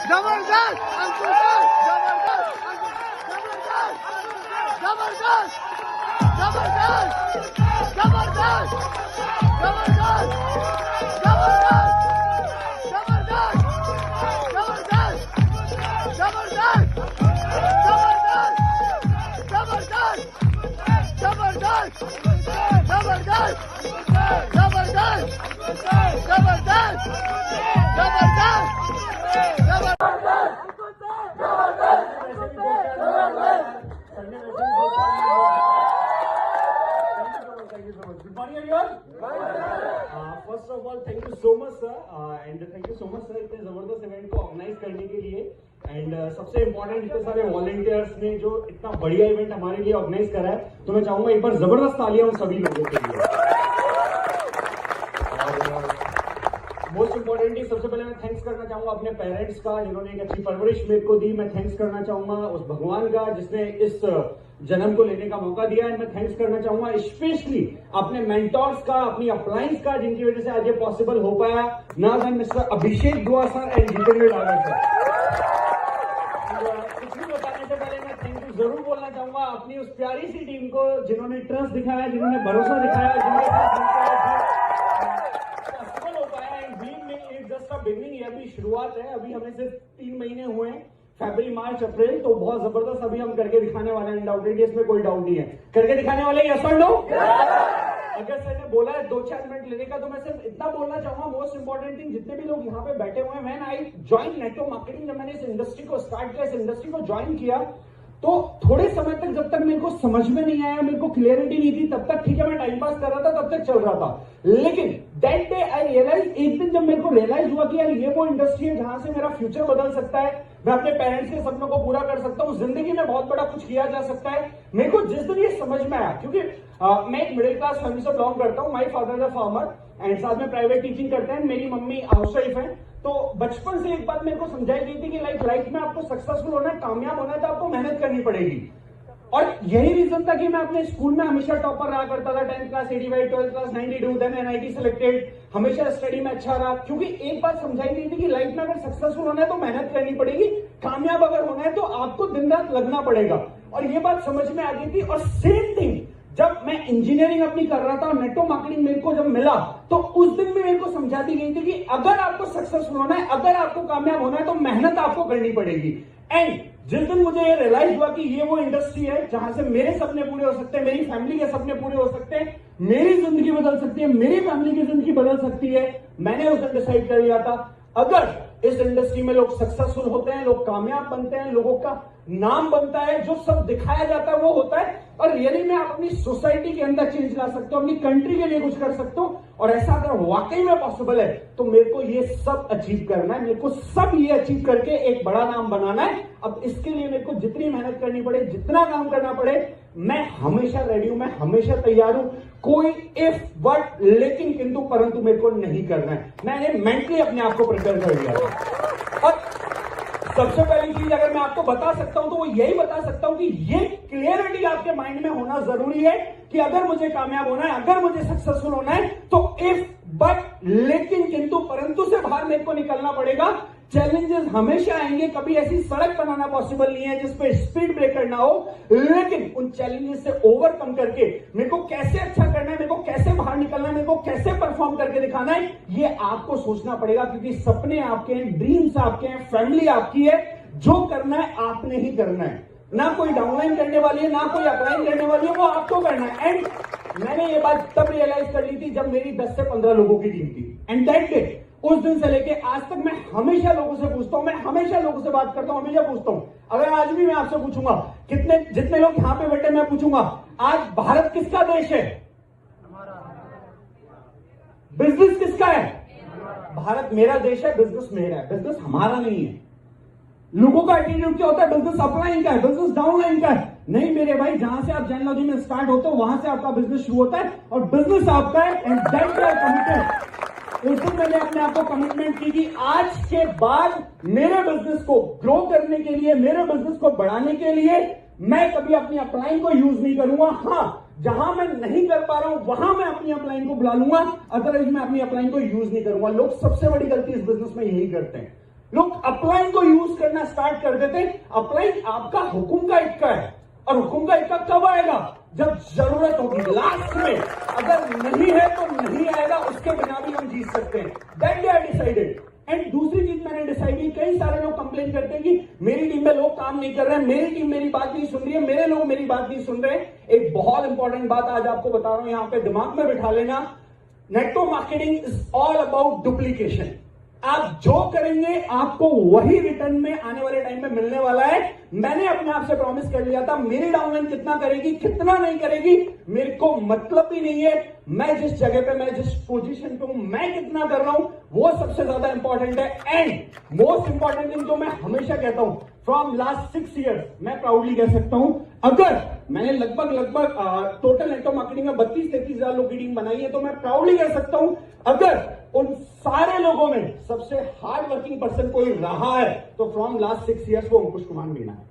जबरदस्त अंकुर सर, जबरदस्त, जबरदस्त, जबरदस्त, जबरदस्त, जबरदस्त, जबरदस्त, जबरदस्त, जबरदस्त, जबरदस्त, जबरदस्त, जबरदस्त, जबरदस्त, जबरदस्त, जबरदस्त, first of all thank you so much sir and thank you so much sir इतने जबरदस्त इवेंट को ऑर्गेनाइज करने के लिए एंड सबसे इंपॉर्टेंट इतने सारे वॉलंटियर्स ने जो इतना बढ़िया इवेंट हमारे लिए ऑर्गेनाइज करा है, तो मैं चाहूंगा एक बार जबरदस्त तालियां उन सभी लोगों के लिए। मोस्ट इंपॉर्टेंटली सबसे पहले मैं थैंक्स करना चाहूंगा अपने पेरेंट्स का, जिन्होंने एक अच्छी परवरिश मेरे को दी। मैं थैंक्स करना चाहूंगा उस भगवान का जिसने इस जन्म को लेने का मौका दिया है। मैं थैंक्स करना चाहूंगा स्पेशली अपने मेंटोर्स का, अपनी अपलाइंस का, जिनकी वजह से आज ये पॉसिबल हो पाया। नाम मिस्टर अभिषेक दुआ sir and Jitendra Dagar sir. कुछ भी बताने से पहले मैं थैंक यू जरूर बोलना चाहूंगा अपनी उस प्यारी सी टीम को, जिन्होंने ट्रस्ट दिखाया, जिन्होंने भरोसा दिखाया, जिनके पॉसिबल हो पाया। And believe me, it's just a beginning. ये अभी शुरुआत है, अभी हमें सिर्फ 3 महीने हुए हैं, फरवरी, मार्च, अप्रैल, तो बहुत जबरदस्त अभी हम करके दिखाने वाले हैं। अनडाउटेडली इसमें कोई डाउट नहीं है, करके दिखाने वाले हैं। यस और नो? अगर सर ने बोला है 2-4 मिनट लेने का, तो मैं सिर्फ इतना बोलना चाहूंगा। मोस्ट इंपॉर्टेंट थिंग, जितने भी लोग यहाँ पे बैठे हुए हैं, when I join network marketing, जब मैंने इस इंडस्ट्री को स्टार्ट किया, इस इंडस्ट्री को ज्वाइन किया, तो थोड़े समय तक जब तक मेरे को समझ में नहीं आया, मेरे को क्लियरिटी नहीं थी, तब तक ठीक है मैं टाइम पास कर रहा था, तब तक चल रहा था। लेकिन दैट डे आई रियलाइज, एक दिन जब मेरे को रियलाइज हुआ कि यार ये वो इंडस्ट्री है जहां से मेरा फ्यूचर बदल सकता है, मैं अपने पेरेंट्स के सपनों को पूरा कर सकता हूँ, जिंदगी में बहुत बड़ा कुछ किया जा सकता है। मेरे को जिस दिन ये समझ में आया, क्योंकि मैं एक मिडिल क्लास फैमिली से बिलोंग करता हूँ। My father is a farmer and साथ में प्राइवेट टीचिंग करते हैं। मेरी मम्मी हाउसवाइफ है। तो बचपन से एक बात मेरे को समझाई गई थी कि लाइफ में आपको सक्सेसफुल होना है, कामयाब होना है, तो आपको मेहनत करनी पड़ेगी। और यही रीजन था कि मैं अपने स्कूल में हमेशा टॉपर रहा करता था। 10th class 85, 12th class 92, then NIT selected. हमेशा स्टडी में अच्छा रहा, क्योंकि एक बात समझाई गई थी कि लाइफ में अगर सक्सेसफुल होना है तो मेहनत करनी पड़ेगी, कामयाब अगर होना है तो आपको दिन रात लगना पड़ेगा। और ये बात समझ में आ गई थी। और सेम थिंग जब मैं इंजीनियरिंग अपनी कर रहा था और नेटवर्क मार्केटिंग मेरे को जब मिला, तो उस दिन भी मेरे को समझा दी गई थी कि अगर आपको सक्सेसफुल होना है, अगर आपको कामयाब होना है, तो मेहनत आपको करनी पड़ेगी। एंड जिस दिन मुझे ये रियलाइज हुआ कि ये वो इंडस्ट्री है जहां से मेरे सपने पूरे हो सकते हैं, मेरी फैमिली के सपने पूरे हो सकते हैं, मेरी जिंदगी बदल सकती है, मेरी फैमिली की जिंदगी बदल सकती है, मैंने उस दिन डिसाइड कर लिया था अगर इस इंडस्ट्री में लोग सक्सेसफुल होते हैं, लोग कामयाब बनते हैं, लोगों का नाम बनता है, जो सब दिखाया जाता है वो होता है, और रियली में आप अपनी सोसाइटी के अंदर चेंज ला सकते हो, अपनी कंट्री के लिए कुछ कर सकते हो। और ऐसा अगर वाकई में पॉसिबल है तो मेरे को ये सब अचीव करना है, मेरे को सब ये अचीव करके एक बड़ा नाम बनाना है। अब इसके लिए मेरे को जितनी मेहनत करनी पड़े, जितना काम करना पड़े, मैं हमेशा रेडी हूं, मैं हमेशा तैयार हूं। कोई इफ बट लेकिन किंतु परंतु मेरे को नहीं करना है। मैंने मेंटली अपने आप को प्रिपेयर कर लिया था। और सबसे पहली चीज अगर मैं आपको बता सकता हूं तो वो यही बता सकता हूं कि ये क्लियरिटी आपके माइंड में होना जरूरी है कि अगर मुझे कामयाब होना है, अगर मुझे सक्सेसफुल होना है, तो इफ बट लेकिन किंतु परंतु से बाहर मेरे को निकलना पड़ेगा। चैलेंजेस हमेशा आएंगे, कभी ऐसी सड़क बनाना पॉसिबल नहीं है जिसपे स्पीड ब्रेकर ना हो, लेकिन उन चैलेंजेस से ओवरकम करके मेरे को कैसे अच्छा करना है, मेरे को कैसे बाहर निकलना है, मेरे को कैसे परफॉर्म करके दिखाना है, ये आपको सोचना पड़ेगा। क्योंकि सपने आपके हैं, ड्रीम्स आपके हैं, फैमिली आपकी है, जो करना है आपने ही करना है। ना कोई डाउनलाइन करने वाली है, ना कोई अपलाइन करने वाली है, वो आपको करना है। एंड मैंने ये बात तब रियलाइज कर ली थी जब मेरी 10 से 15 लोगों की टीम थी। एंड दैट डे, उस दिन से लेके आज तक मैं हमेशा लोगों से पूछता हूं, मैं हमेशा लोगों से बात करता हूं, हमेशा पूछता हूं। अगर आज भी मैं आपसे पूछूंगा, जितने लोग यहां पे बैठे, मैं पूछूंगा आज भारत किसका देश है? बिजनेस किसका है? भारत मेरा देश है, बिजनेस मेरा है, बिजनेस हमारा नहीं है। लोगों का एटीट्यूड क्या होता है? बिजनेस अपलाइन का है, बिजनेस डाउनलाइन का है। नहीं मेरे भाई, जहां से आप जैनलॉजी में स्टार्ट होते हो वहां से आपका बिजनेस शुरू होता है और बिजनेस आपका है। And that I committed. उस दिन मैंने अपने आप को कमिटमेंट की कि आज के बाद मेरे बिजनेस को ग्रो करने के लिए, मेरे बिजनेस को बढ़ाने के लिए मैं कभी अपनी अपलाइन को यूज नहीं करूंगा। हाँ, जहां मैं नहीं कर पा रहा हूं वहां मैं अपनी अपलाइन को बुला लूंगा, अदरवाइज मैं अपनी अपलाइन को यूज नहीं करूंगा। लोग सबसे बड़ी गलती इस बिजनेस में यही करते हैं। लोग अपलाइन को यूज करना स्टार्ट कर देते हैं। अपलाइन आपका हुकुम का इक्का है, और हुकुम का इक्का कब आएगा? जब जरूरत होगी, लास्ट में। अगर नहीं है तो नहीं आएगा, उसके बिना भी हम जीत सकते हैं। That day I decided. And दूसरी चीज मैंने डिसाइड की, कई सारे लोग कंप्लेन करते हैं कि मेरी टीम में लोग काम नहीं कर रहे हैं, मेरी टीम मेरी बात नहीं सुन रही है, मेरे लोग मेरी बात नहीं सुन रहे हैं। एक बहुत इंपॉर्टेंट बात आज आपको बता रहा हूं, यहां पे दिमाग में बिठा लेना। Network marketing is all about duplication. आप जो करेंगे आपको वही रिटर्न में आने वाले टाइम में मिलने वाला है। मैंने अपने आप से प्रॉमिस कर लिया था, मेरी डाउनलाइन कितना करेगी कितना नहीं करेगी मेरे को मतलब ही नहीं है। मैं जिस जगह पे, मैं जिस पोजीशन पे हूं, मैं कितना कर रहा हूं वो सबसे ज्यादा इंपॉर्टेंट है। एंड मोस्ट इंपॉर्टेंट थिंग जो मैं हमेशा कहता हूं, फ्रॉम लास्ट 6 ईयर्स मैं प्राउडली कह सकता हूं, अगर मैंने लगभग टोटल नेटवर्क मार्केटिंग में 32-33 हजार लोगों की टीम बनाई है, तो मैं प्राउडली कह सकता हूं अगर उन सारे लोगों में सबसे हार्ड वर्किंग पर्सन कोई रहा है तो फ्रॉम लास्ट 6 ईयर्स वो अंकुश कुमार मीणा है।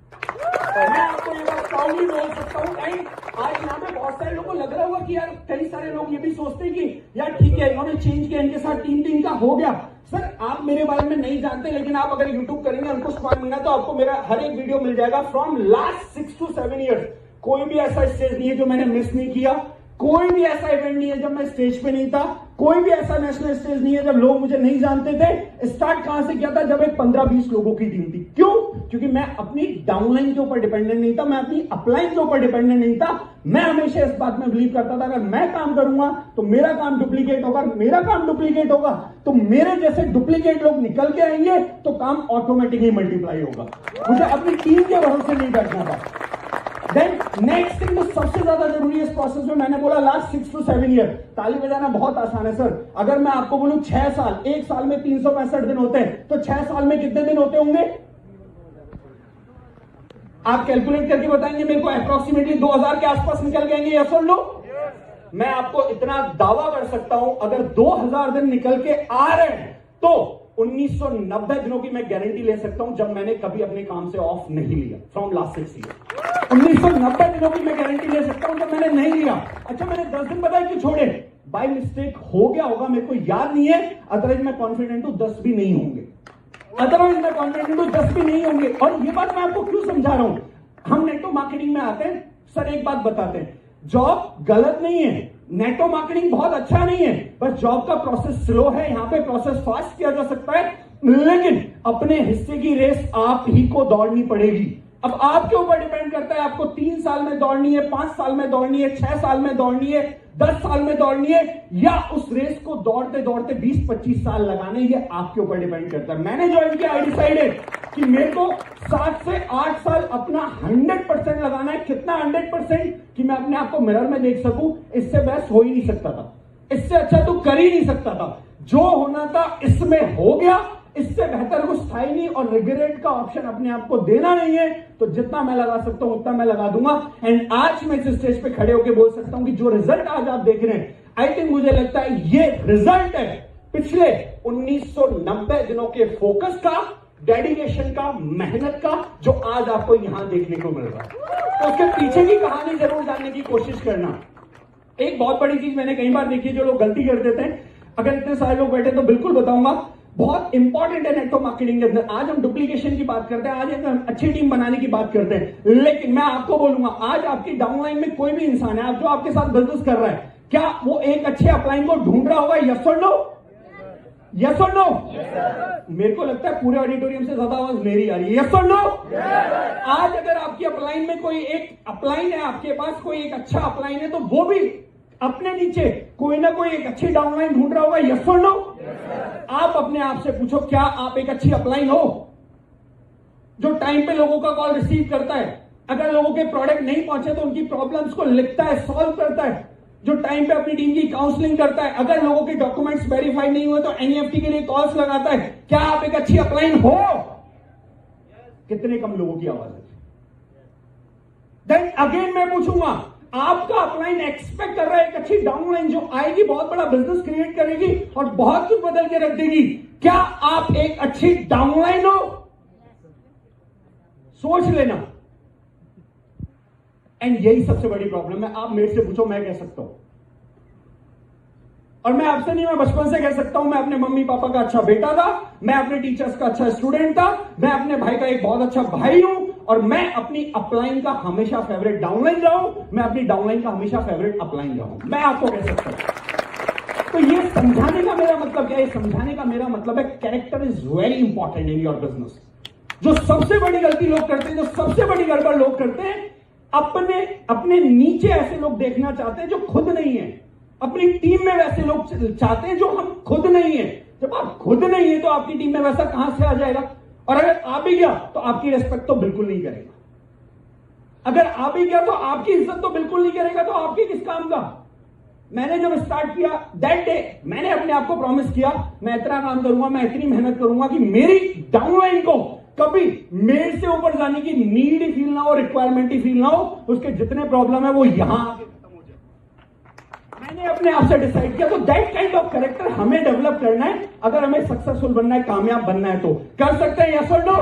मैं आपको ये बात प्राउडली बोल सकता हूं। एंड आज यहाँ पे बहुत सारे लोगों को लग रहा होगा कि यार, कई सारे लोग ये भी सोचते हैं कि यार ठीक है, इन्होंने चेंज किया, इनके साथ टीम का हो गया। सर, आप मेरे बारे में नहीं जानते, लेकिन आप अगर यूट्यूब करेंगे अंकुश कुमार मीणा तो आपको मेरा हर एक वीडियो मिल जाएगा। फ्रॉम लास्ट 6 to 7 ईयर्स कोई भी ऐसा स्टेज नहीं है जो मैंने मिस नहीं किया, कोई भी ऐसा इवेंट नहीं है जब मैं स्टेज पे नहीं था, कोई भी ऐसा नेशनल स्टेज नहीं है जब लोग मुझे नहीं जानते थे। स्टार्ट कहां से किया था? जब एक 15-20 लोगों की टीम थी। क्यों? क्योंकि मैं अपनी डाउनलाइन के ऊपर डिपेंडेंट नहीं था, मैं अपनी अपलाइन के ऊपर डिपेंडेंट नहीं था। मैं हमेशा इस बात में बिलीव करता था, अगर मैं काम करूंगा तो मेरा काम डुप्लीकेट होगा, मेरा काम डुप्लीकेट होगा तो मेरे जैसे डुप्लीकेट लोग निकल के आएंगे तो काम ऑटोमेटिकली मल्टीप्लाई होगा। मुझे अपनी टीम के भरोसे नहीं बैठना था। देन नेक्स्ट थिंग, तो सबसे ज्यादा जरूरी है इस प्रोसेस में, मैंने बोला लास्ट 6 to 7 ईयर। ताली बजाना बहुत आसान है सर। अगर मैं आपको बोलूं 6 साल, एक साल में 365 दिन होते हैं, तो 6 साल में कितने दिन होते होंगे? आप कैलकुलेट करके बताएंगे मेरे को। अप्रोक्सीमेटली 2000 के आसपास निकल जाएंगे, यस और नो? मैं आपको इतना दावा कर सकता हूं, अगर 2000 दिन निकल के आ रहे हैं तो 1990 दिनों की मैं गारंटी ले सकता हूं जब मैंने कभी अपने काम से ऑफ नहीं लिया। फ्रॉम लास्ट 6 ईयर 1990 दिनों की मैं गारंटी ले सकता हूं जब मैंने नहीं लिया। अच्छा, मैंने 10 दिन पता है क्यों छोड़े? बाय मिस्टेक हो गया होगा, मेरे को याद नहीं है। अदरवाइज मैं कॉन्फिडेंट हूं 10 भी नहीं होंगे, अदरवाइज मैं कॉन्फिडेंट हूं 10 भी नहीं होंगे। और ये बात मैं आपको क्यों समझा रहा हूं? हम नेटवर्क मार्केटिंग में आते हैं सर, एक बात बताते हैं, जॉब गलत नहीं है, नेटवर्क मार्केटिंग बहुत अच्छा नहीं है, बस जॉब का प्रोसेस स्लो है। यहां पे प्रोसेस फास्ट किया जा सकता है, लेकिन अपने हिस्से की रेस आप ही को दौड़नी पड़ेगी। अब आपके ऊपर डिपेंड करता है, आपको 3 साल में दौड़नी है, 5 साल में दौड़नी है, 6 साल में दौड़नी है, 10 साल में दौड़नी है, या उस रेस को दौड़ते दौड़ते 20-25 साल लगाने, ये आपके ऊपर डिपेंड करता है। मैंने ज्वाइन किया, आई डिसाइडेड कि मेरे को 7 से 8 साल अपना 100% लगाना है। कितना 100%? कि मैं अपने आप को मिरर में देख सकूं, इससे बेस्ट हो ही नहीं सकता था, इससे अच्छा तो कर ही नहीं सकता था। जो होना था इसमें हो गया, इससे बेहतर कुछ था ही नहीं, और रिग्रेट का ऑप्शन अपने आप को देना नहीं है। तो जितना मैं लगा सकता हूं उतना मैं लगा दूंगा। एंड आज मैं इस स्टेज पे खड़े होकर बोल सकता हूं कि जो रिजल्ट आज आप देख रहे हैं, आई थिंक मुझे लगता है ये रिजल्ट है पिछले 1990 दिनों के फोकस का, डेडिकेशन का, मेहनत का, जो आज आपको यहां देखने को मिल रहा है। तो उसके पीछे की कहानी जरूर जानने की कोशिश करना। एक बहुत बड़ी चीज मैंने कई बार देखी है, जो लोग गलती कर देते हैं, अगर इतने सारे लोग बैठे तो बिल्कुल बताऊंगा, बहुत इंपॉर्टेंट है नेटवर्क मार्केटिंग के अंदर। आज हम डुप्लीकेशन की बात करते हैं, आज एक अच्छी टीम बनाने की बात करते हैं, लेकिन मैं आपको बोलूंगा, आज आपकी डाउनलाइन में कोई भी इंसान है, आप जो आपके साथ बिजनेस कर रहा है, क्या वो एक अच्छे अपलाइन को ढूंढ रहा होगा? यस और नो? यस और नो? मेरे को लगता है पूरे ऑडिटोरियम से ज्यादा आवाज मेरी आ रही है। यस और नो? आज अगर आपकी अपलाइन में कोई एक अपलाइन है, आपके पास कोई एक अच्छा अपलाइन है, तो वो भी अपने नीचे कोई ना कोई एक अच्छी डाउनलाइन ढूंढ रहा होगा। यस और नो? आप अपने आप से पूछो, क्या आप एक अच्छी अपलाइन हो जो टाइम पे लोगों का कॉल रिसीव करता है, अगर लोगों के प्रोडक्ट नहीं पहुंचे तो उनकी प्रॉब्लम्स को लिखता है, सॉल्व करता है, जो टाइम पे अपनी टीम की काउंसलिंग करता है, अगर लोगों के डॉक्यूमेंट्स वेरीफाई नहीं हुए तो एनईएफटी के लिए कॉल्स लगाता है? क्या आप एक अच्छी अपलाइन हो? कितने कम लोगों की आवाज है। देन अगेन मैं पूछूंगा, आपका अपलाइन एक्सपेक्ट कर रहा है एक अच्छी डाउनलाइन जो आएगी, बहुत बड़ा बिजनेस क्रिएट करेगी और बहुत कुछ बदल के रख देगी। क्या आप एक अच्छी डाउनलाइन हो? सोच लेना। एंड यही सबसे बड़ी प्रॉब्लम है। आप मेरे से पूछो, मैं कह सकता हूं और मैं आपसे नहीं, मैं बचपन से कह सकता हूं, मैं अपने मम्मी पापा का अच्छा बेटा था, मैं अपने टीचर्स का अच्छा स्टूडेंट था, मैं अपने भाई का एक बहुत अच्छा भाई हूं, और मैं अपनी अपलाइन का हमेशा फेवरेट डाउनलाइन रहा हूं, मैं अपनी डाउनलाइन का हमेशा फेवरेट अपलाइन रहा हूं, मैं आपको कह सकता हूं। तो ये समझाने का मेरा मतलब क्या है? समझाने का मेरा मतलब है character is very important in your business. जो सबसे बड़ी गलती लोग करते हैं, जो सबसे बड़ी गड़बड़ लोग करते हैं, अपने नीचे ऐसे लोग देखना चाहते हैं जो खुद नहीं है, अपनी टीम में वैसे लोग चाहते हैं जो हम खुद नहीं है। जब आप खुद नहीं है तो आपकी टीम में वैसा कहां से आ जाएगा? और अगर आ भी गया तो आपकी रिस्पेक्ट तो बिल्कुल नहीं करेगा। अगर आ भी गया तो आपकी इज्जत तो बिल्कुल नहीं करेगा, तो आपकी किस काम का? मैंने जब स्टार्ट किया दैट डे, मैंने अपने आप को प्रॉमिस किया, मैं इतना काम करूंगा, मैं इतनी मेहनत करूंगा कि मेरी डाउनलाइन को कभी मेरे से ऊपर जाने की नीड ही फील ना हो, रिक्वायरमेंट ही फील ना हो, उसके जितने प्रॉब्लम है वो यहां आके खत्म हो जाए। मैंने अपने आप से डिसाइड किया। तो दैट काइंड ऑफ कैरेक्टर हमें डेवलप करना है अगर हमें सक्सेसफुल बनना है, कामयाब बनना है। तो कर सकते हैं, यस और नो?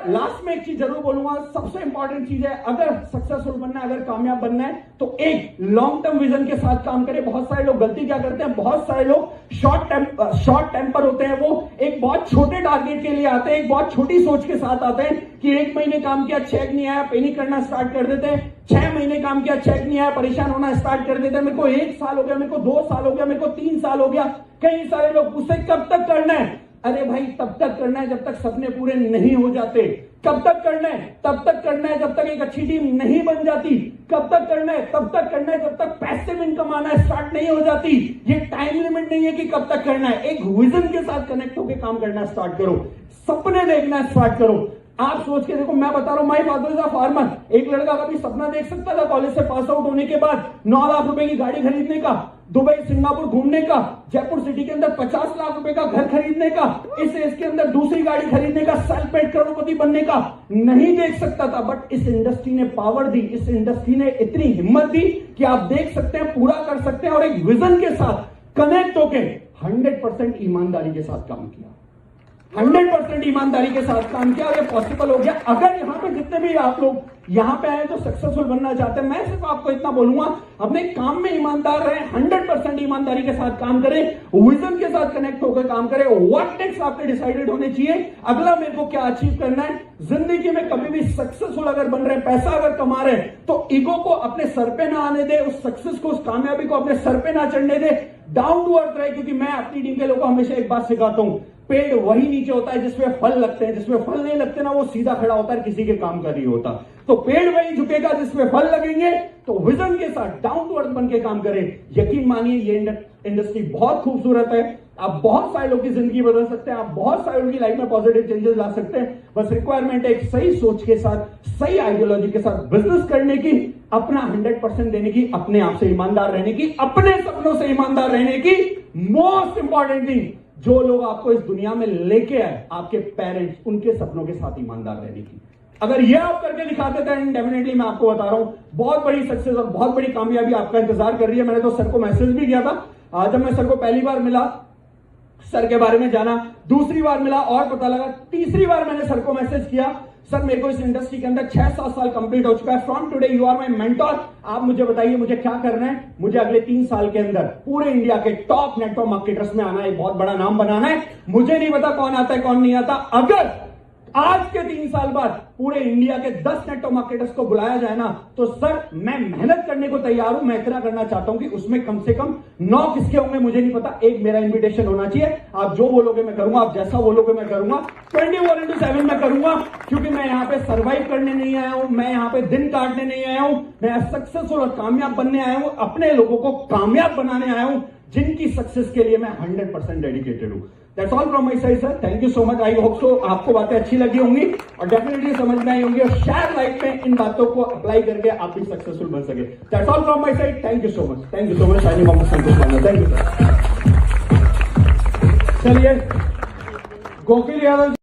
लास्ट में एक चीज जरूर बोलूंगा, सबसे इंपॉर्टेंट चीज है, अगर सक्सेसफुल बनना है, अगर कामयाब बनना है, तो एक लॉन्ग टर्म विजन के साथ काम करें। बहुत सारे लोग गलती क्या करते हैं, बहुत सारे लोग शॉर्ट टेम्पर होते हैं, वो एक बहुत छोटे टारगेट के लिए आते हैं, एक बहुत छोटी सोच के साथ आते हैं कि 1 महीने काम किया, चेक नहीं आया, पैनिक करना स्टार्ट कर देते हैं। 6 महीने काम किया, चेक नहीं आया, परेशान होना स्टार्ट कर देते हैं। मेरे को 1 साल हो गया, मेरे को 2 साल हो गया, मेरे को 3 साल हो गया। कई सारे लोग पूछते कब तक करना है? अरे भाई, तब तक करना है जब तक सपने पूरे नहीं हो जाते। कब तक करना है? तब तक करना है जब तक एक अच्छी टीम नहीं बन जाती। कब तक करना है? तब तक करना है जब तक पैसिव इनकम आना स्टार्ट नहीं हो जाती। ये टाइम लिमिट नहीं है कि कब तक करना है। एक विजन के साथ कनेक्ट होकर काम करना स्टार्ट करो, सपने देखना स्टार्ट करो। आप सोच के देखो, मैं बता रहा हूं, my father is a farmer. एक लड़का कभी सपना देख सकता था कॉलेज से पास आउट होने के बाद 9 लाख रुपए की गाड़ी खरीदने का, दुबई सिंगापुर घूमने का, जयपुर सिटी के अंदर 50 लाख रुपए का घर खरीदने का, इस एज के अंदर दूसरी गाड़ी खरीदने का, सेल्फ मेड करोड़पति बनने का? नहीं देख सकता था। बट इस इंडस्ट्री ने पावर दी, इस इंडस्ट्री ने इतनी हिम्मत दी कि आप देख सकते हैं, पूरा कर सकते हैं, और एक विजन के साथ कनेक्ट होके 100% ईमानदारी के साथ काम किया, 100% ईमानदारी के साथ काम किया, और ये पॉसिबल हो गया। अगर यहां पे जितने भी आप लोग यहां पे आए जो सक्सेसफुल बनना चाहते हैं, मैं सिर्फ आपको इतना बोलूंगा, अपने काम में ईमानदार रहे, 100% ईमानदारी के साथ काम करें, विजन के साथ कनेक्ट होकर काम करें। व्हाट नेक्स्ट आपके डिसाइडेड होने चाहिए, अगला मेरे को क्या अचीव करना है जिंदगी में। कभी भी सक्सेसफुल अगर बन रहे हैं, पैसा अगर कमा रहे हैं, तो ईगो को अपने सर पे ना आने दे, उस सक्सेस को, उस कामयाबी को अपने सर पे ना चढ़ने दे, डाउन टू अर्थ रहे। क्योंकि मैं अपनी टीम के लोगों को हमेशा एक बात सिखाता हूं, पेड़ वही नीचे होता है जिसमें फल लगते हैं, जिसमें फल नहीं लगते ना, वो सीधा खड़ा होता है, किसी के काम का नहीं होता। तो पेड़ वही झुकेगा जिसमें फल लगेंगे। तो विजन के साथ डाउन टू अर्थ बन के काम करें। यकीन मानिए, ये इंडस्ट्री बहुत खूबसूरत है। आप बहुत सारे लोगों की जिंदगी बदल सकते हैं, आप बहुत सारे लोगों की लाइफ में पॉजिटिव चेंजेस ला सकते हैं। बस रिक्वायरमेंट है एक सही सोच के साथ, सही आइडियोलॉजी के साथ बिजनेस करने की, अपना 100% देने की, अपने आप से ईमानदार रहने की, अपने सपनों से ईमानदार रहने की। मोस्ट इंपॉर्टेंट थिंग, जो लोग आपको इस दुनिया में लेके आए, आपके पेरेंट्स, उनके सपनों के साथ ईमानदार रहने की। अगर ये आप करके दिखाते थे, डेफिनेटली मैं आपको बता रहा हूं, बहुत बड़ी सक्सेस और बहुत बड़ी कामयाबी आपका इंतजार कर रही है। मैंने तो सर को मैसेज भी किया था, जब मैं सर को पहली बार मिला, सर के बारे में जाना, दूसरी बार मिला और पता लगा, तीसरी बार मैंने सर को मैसेज किया, सर मेरे को इस इंडस्ट्री के अंदर 6-7 साल कंप्लीट हो चुका है, from today you are my mentor. आप मुझे बताइए मुझे क्या करना है। मुझे अगले 3 साल के अंदर पूरे इंडिया के टॉप नेटवर्क मार्केटर्स में आना है, एक बहुत बड़ा नाम बनाना है। मुझे नहीं पता कौन आता है कौन नहीं आता। अगर आज के 3 साल बाद पूरे इंडिया के 10 नेटवर्क मार्केटर्स को बुलाया जाए ना, तो सर मैं मेहनत करने को तैयार हूं। मैं इतना करना चाहता हूं कि उसमें कम से कम 9 किसके होंगे मुझे नहीं पता, एक मेरा इन्विटेशन होना चाहिए। आप जो बोलोगे मैं करूंगा, आप जैसा बोलोगे मैं करूंगा, 24/7 मैं करूंगा। क्योंकि मैं यहां पे सर्वाइव करने नहीं आया हूं, मैं यहां पे दिन काटने नहीं आया हूं, मैं सक्सेसफुल और कामयाब बनने आया हूं, अपने लोगों को कामयाब बनाने आया हूं, जिनकी सक्सेस के लिए मैं 100% डेडिकेटेड हूं। That's all from my side, sir. Thank you so much. I hope so. आपको बातें अच्छी लगी होंगी और डेफिनेटली समझ में आई होंगी, और शायद लाइफ में इन बातों को अप्लाई करके आप भी सक्सेसफुल बन सके। That's all from my side. Thank you so much. Thank you so much. Signing off, Santosh Pandey. Thank you, sir. चलिए, गोकिल यादव